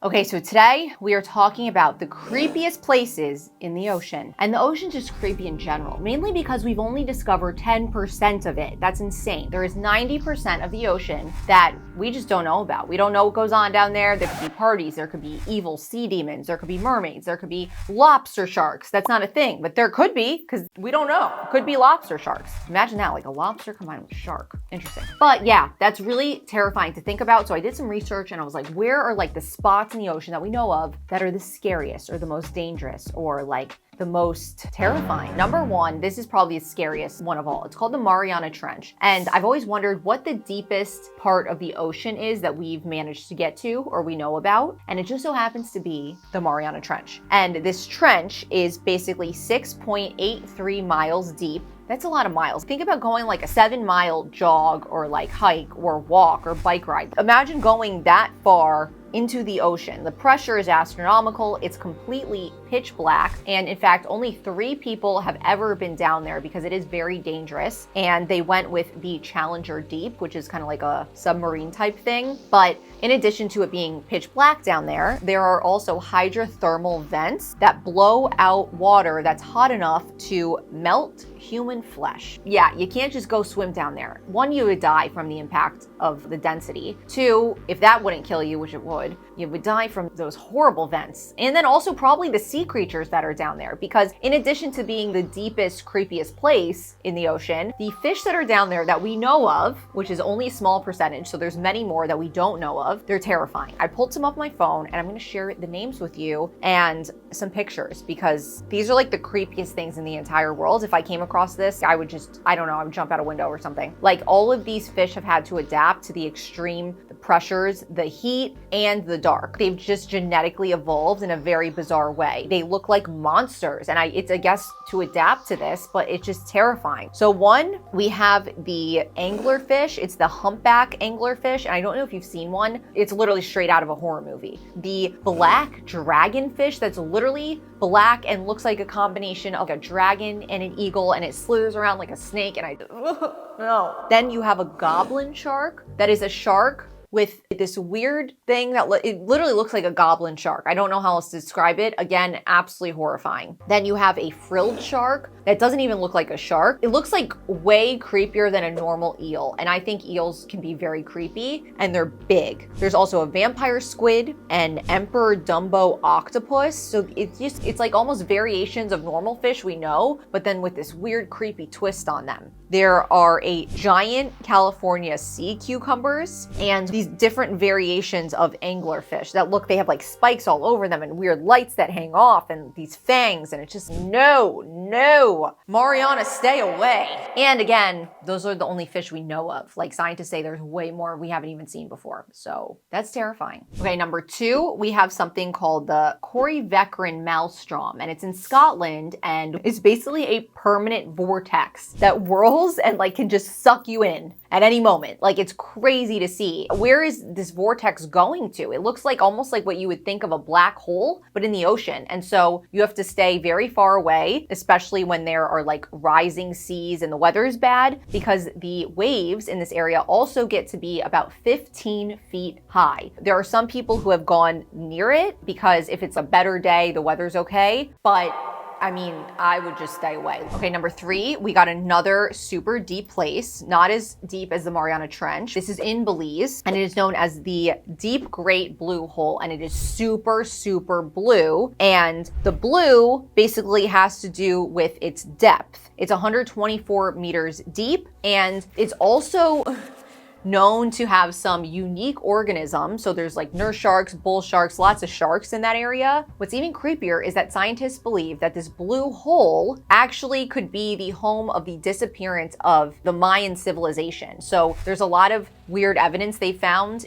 Okay, so today we are talking about the creepiest places in the ocean. And the ocean's just creepy in general, mainly because we've only discovered 10% of it. That's insane. There is 90% of the ocean that we just don't know about. We don't know what goes on down there. There could be parties, there could be evil sea demons, there could be mermaids, there could be lobster sharks. That's not a thing, but there could be, because we don't know. It could be lobster sharks. Imagine that, like a lobster combined with a shark. Interesting. But yeah, that's really terrifying to think about. So I did some research and I was like, where are like the spots in the ocean that we know of that are the scariest or the most dangerous or like the most terrifying? Number one, this is probably the scariest one of all. It's called the Mariana Trench. And I've always wondered what the deepest part of the ocean is that we've managed to get to or we know about. And it just so happens to be the Mariana Trench. And this trench is basically 6.83 miles deep. That's a lot of miles. Think about going like a 7-mile jog or like hike or walk or bike ride. Imagine going that far into the ocean. The pressure is astronomical. It's completely pitch black. And in fact, only 3 people have ever been down there because it is very dangerous. And they went with the Challenger Deep, which is kind of like a submarine type thing. But in addition to it being pitch black down there, there are also hydrothermal vents that blow out water that's hot enough to melt human flesh. Yeah, you can't just go swim down there. 1, you would die from the impact of the density. 2, if that wouldn't kill you, which it would, you would die from those horrible vents. And then also probably the sea creatures that are down there, because in addition to being the deepest, creepiest place in the ocean, the fish that are down there that we know of, which is only a small percentage, so there's many more that we don't know of, they're terrifying. I pulled some off my phone and I'm gonna share the names with you and some pictures, because these are like the creepiest things in the entire world. If I came across this, I would just, I don't know, I would jump out a window or something. Like all of these fish have had to adapt to the extreme, the pressures, the heat, and the dark. They've just genetically evolved in a very bizarre way. They look like monsters, and it's, I guess, to adapt to this, but it's just terrifying. So one, we have the anglerfish. It's the humpback anglerfish, and I don't know if you've seen one. It's literally straight out of a horror movie. The black dragonfish that's literally black and looks like a combination of a dragon and an eagle, and it slithers around like a snake, and no. Then you have a goblin shark that is a shark with this weird thing that it literally looks like a goblin shark. I don't know how else to describe it. Again, absolutely horrifying. Then you have a frilled shark that doesn't even look like a shark. It looks like way creepier than a normal eel. And I think eels can be very creepy and they're big. There's also a vampire squid and emperor Dumbo octopus. So it's like almost variations of normal fish we know, but then with this weird creepy twist on them. There are a giant California sea cucumbers and these different variations of anglerfish that look, they have like spikes all over them and weird lights that hang off and these fangs, and it's just no, Mariana, stay away. And again, those are the only fish we know of. Like scientists say there's way more we haven't even seen before. So that's terrifying. Okay, number 2, we have something called the Corryvreckan Maelstrom, and it's in Scotland, and it's basically a permanent vortex that whirls and like can just suck you in at any moment. Like it's crazy to see. Where is this vortex going to? It looks like almost like what you would think of a black hole, but in the ocean. And so you have to stay very far away, especially when there are like rising seas and the weather is bad, because the waves in this area also get to be about 15 feet high. There are some people who have gone near it because if it's a better day, the weather's okay, but I mean, I would just stay away. Okay, number 3, we got another super deep place, not as deep as the Mariana Trench. This is in Belize, and it is known as the Deep Great Blue Hole, and it is super, super blue. And the blue basically has to do with its depth. It's 124 meters deep, and it's also known to have some unique organisms. So there's like nurse sharks, bull sharks, lots of sharks in that area. What's even creepier is that scientists believe that this blue hole actually could be the home of the disappearance of the Mayan civilization. So there's a lot of weird evidence they found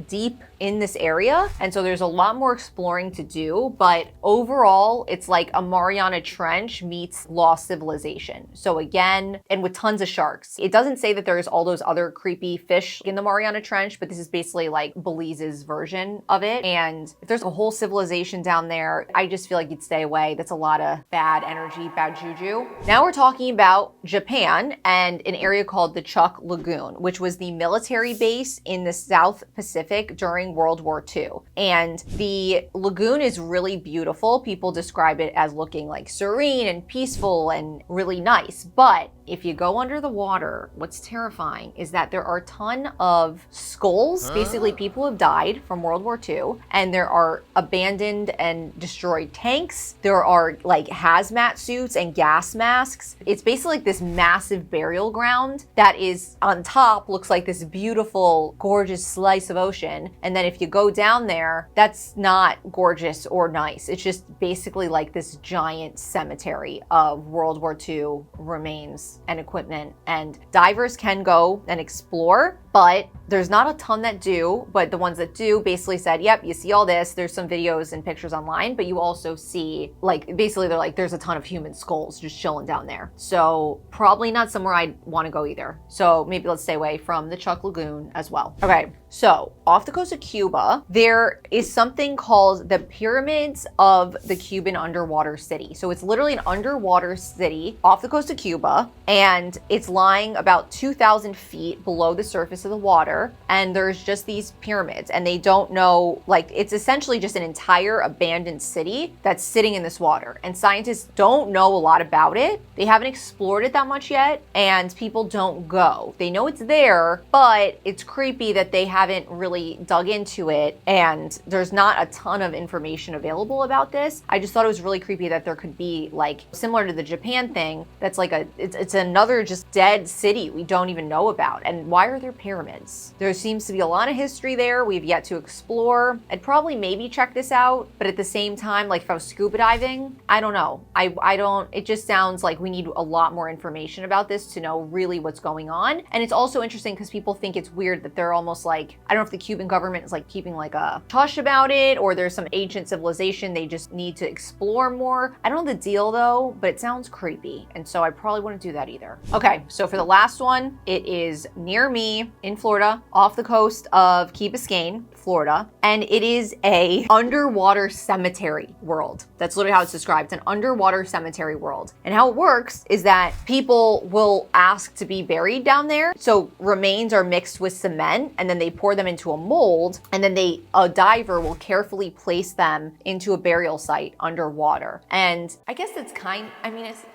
deep in this area. And so there's a lot more exploring to do, but overall, it's like a Mariana Trench meets lost civilization. So again, and with tons of sharks. It doesn't say that there's all those other creepy fish in the Mariana Trench, but this is basically like Belize's version of it. And if there's a whole civilization down there, I just feel like you'd stay away. That's a lot of bad energy, bad juju. Now we're talking about Japan and an area called the Chuuk Lagoon, which was the military military base in the South Pacific during World War II. And the lagoon is really beautiful. People describe it as looking like serene and peaceful and really nice. But if you go under the water, what's terrifying is that there are a ton of skulls. Basically, people have died from World War II, and there are abandoned and destroyed tanks. There are like hazmat suits and gas masks. It's basically like this massive burial ground that is on top, looks like this beautiful, gorgeous slice of ocean. And then if you go down there, that's not gorgeous or nice. It's just basically like this giant cemetery of World War II remains and equipment. And divers can go and explore, but there's not a ton that do, but the ones that do basically said, yep, you see all this. There's some videos and pictures online, but you also see, like, basically they're like, there's a ton of human skulls just chilling down there. So probably not somewhere I'd want to go either. So maybe let's stay away from the Chuuk Lagoon as well. Okay, so off the coast of Cuba, there is something called the Pyramids of the Cuban underwater city. So it's literally an underwater city off the coast of Cuba, and it's lying about 2,000 feet below the surface of the water. And there's just these pyramids, and they don't know, like, it's essentially just an entire abandoned city that's sitting in this water. And scientists don't know a lot about it. They haven't explored it that much yet, and people don't go. They know it's there, but it's creepy that they haven't really dug into it, and there's not a ton of information available about this. I just thought it was really creepy that there could be, like, similar to the Japan thing, that's like it's another just dead city we don't even know about. And why are there pyramids? There seems to be a lot of history there we've yet to explore. I'd probably maybe check this out, but at the same time, like if I was scuba diving, I don't know. I don't, it just sounds like we need a lot more information about this to know really what's going on. And it's also interesting because people think it's weird that they're almost like, I don't know if the Cuban government is like keeping like a hush about it, or there's some ancient civilization they just need to explore more. I don't know the deal though, but it sounds creepy. And so I probably wouldn't do that either. Okay, so for the last one, it is near me in Florida, off the coast of Key Biscayne, Florida, and it is a underwater cemetery world. That's literally how it's described, an underwater cemetery world. And how it works is that people will ask to be buried down there. So remains are mixed with cement, and then they pour them into a mold, and then a diver will carefully place them into a burial site underwater. And I guess it's it's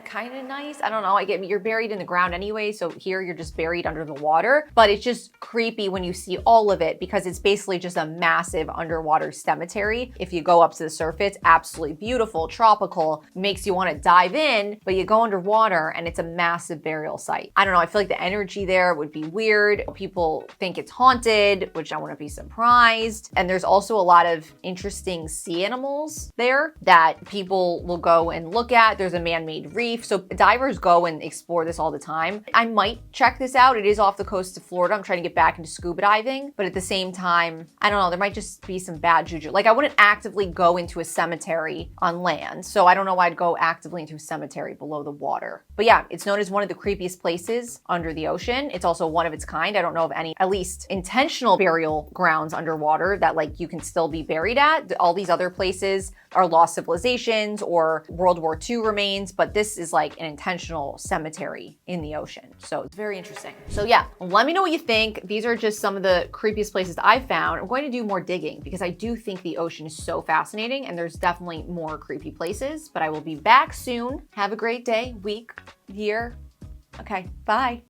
kind of nice. I don't know. You're buried in the ground anyway, so here you're just buried under the water. But it's just creepy when you see all of it because it's basically just a massive underwater cemetery. If you go up to the surface, absolutely beautiful, tropical, makes you want to dive in, but you go underwater and it's a massive burial site. I don't know. I feel like the energy there would be weird. People think it's haunted, which I wouldn't be surprised. And there's also a lot of interesting sea animals there that people will go and look at. There's a man-made reef. So divers go and explore this all the time. I might check this out. It is off the coast of Florida. I'm trying to get back into scuba diving, but at the same time, I don't know, there might just be some bad juju. Like I wouldn't actively go into a cemetery on land. So I don't know why I'd go actively into a cemetery below the water. But yeah, it's known as one of the creepiest places under the ocean. It's also one of its kind. I don't know of any, at least intentional burial grounds underwater that like you can still be buried at. All these other places are lost civilizations or World War II remains, but this is like an intentional cemetery in the ocean. So it's very interesting. So yeah, let me know what you think. These are just some of the creepiest places I've found. I'm going to do more digging because I do think the ocean is so fascinating and there's definitely more creepy places, but I will be back soon. Have a great day, week, year. Okay, bye.